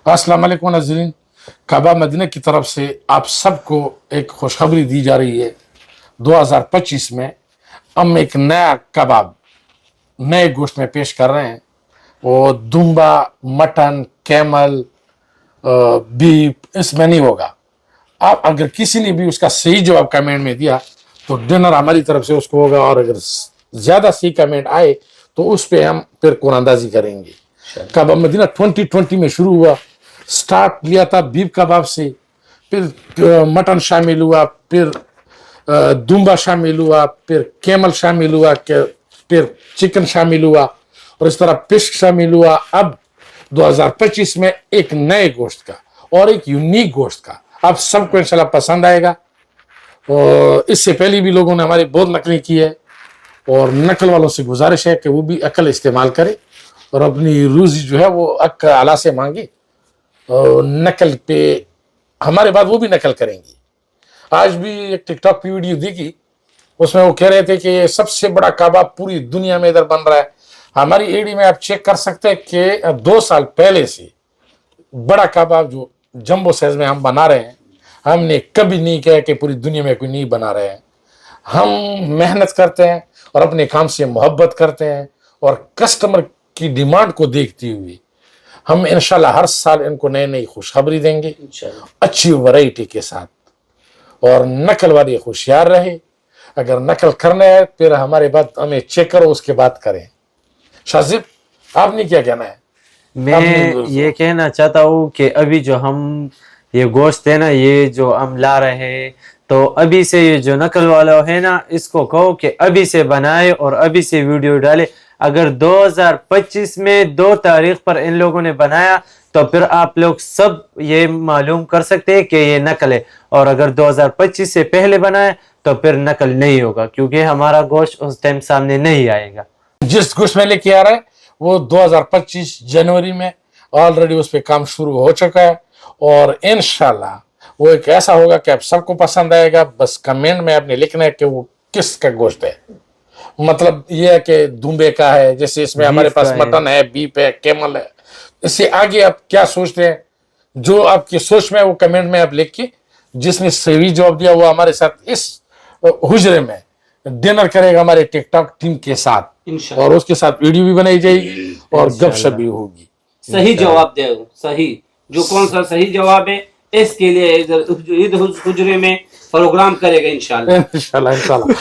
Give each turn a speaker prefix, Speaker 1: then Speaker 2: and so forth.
Speaker 1: अस्सलाम वालेकुम नाज़रीन, काबा मदीना की तरफ से आप सबको एक खुशखबरी दी जा रही है। 2025 में हम एक नया कबाब नए गोश्त में पेश कर रहे हैं। वो दुम्बा, मटन, कैमल, बीफ इसमें नहीं होगा। आप अगर किसी ने भी उसका सही जवाब कमेंट में दिया तो डिनर हमारी तरफ से उसको होगा, और अगर ज़्यादा सही कमेंट आए तो उस पर हम फिर कुरानंदाजी करेंगे। कबाब मदीना 2020 में शुरू हुआ। स्टार्ट लिया था बीफ कबाब से, फिर मटन शामिल हुआ, फिर दुम्बा शामिल हुआ, फिर कैमल शामिल हुआ, फिर चिकन शामिल हुआ, और इस तरह फिश शामिल हुआ। अब 2025 में एक नए गोश्त का और एक यूनिक गोश्त का आप सबको इंशाल्लाह पसंद आएगा। और इससे पहले भी लोगों ने हमारी बहुत नकलें की है, और नकल वालों से गुजारिश है कि वो भी अकल इस्तेमाल करे और अपनी रोजी जो है वो अक्ल आला से मांगे, और नकल पे हमारे बाद वो भी नकल करेंगी। आज भी एक टिकटॉक की वीडियो देखी, उसमें वो कह रहे थे कि सबसे बड़ा कबाब पूरी दुनिया में इधर बन रहा है। हमारी एडी में आप चेक कर सकते हैं कि 2 साल पहले से बड़ा कबाब जो जंबो साइज में हम बना रहे हैं, हमने कभी नहीं कहा कि पूरी दुनिया में कोई नहीं बना रहे हैं। हम मेहनत करते हैं और अपने काम से मोहब्बत करते हैं, और कस्टमर की डिमांड को देखते हुए हम इंशाल्लाह हर साल इनको नई नई खुशखबरी देंगे अच्छी वैरायटी के साथ। और नकल वाले होशियार रहे, अगर नकल करना है फिर हमारे बाद हमें चेक करो, उसके बाद करें। शाजिब, आपने क्या कहना है?
Speaker 2: मैं ये कहना चाहता हूँ कि अभी जो हम ये गोश्त है ना, ये जो हम ला रहे हैं, तो अभी से ये जो नकल वाला है ना, इसको कहो कि अभी से बनाए और अभी से वीडियो डाले। अगर 2025 में 2 तारीख पर इन लोगों ने बनाया तो फिर आप लोग सब ये मालूम कर सकते हैं कि ये नकल है, और अगर 2025 से पहले बनाए तो फिर नकल नहीं होगा, क्योंकि हमारा गोश्त उस टाइम सामने नहीं आएगा।
Speaker 1: जिस गोश्त में लेके आ रहा है वो 2025 जनवरी में ऑलरेडी उस पर काम शुरू हो चुका है, और इंशाल्लाह वो एक ऐसा होगा कि आप सबको पसंद आएगा। बस कमेंट में आपने लिखना है कि वो किसका गोश्त है। मतलब ये है कि दुम्बे का है, जैसे इसमें हमारे पास मटन है, बीफ है, कैमल है। इससे आगे आप क्या सोचते हैं, जो आपकी सोच में है वो कमेंट में आप लिख के, जिसने सही जवाब दिया वो हमारे साथ इस हुजरे में डिनर करेगा हमारे टिकटॉक टीम के साथ, और उसके साथ वीडियो भी बनाई जाएगी और गपशप भी होगी।
Speaker 3: सही जवाब दे, सही जो कौन सा सही जवाब है इसके लिए इधर हुजरे में प्रोग्राम करेगा इंशाल्लाह।
Speaker 1: इंशाल्लाह।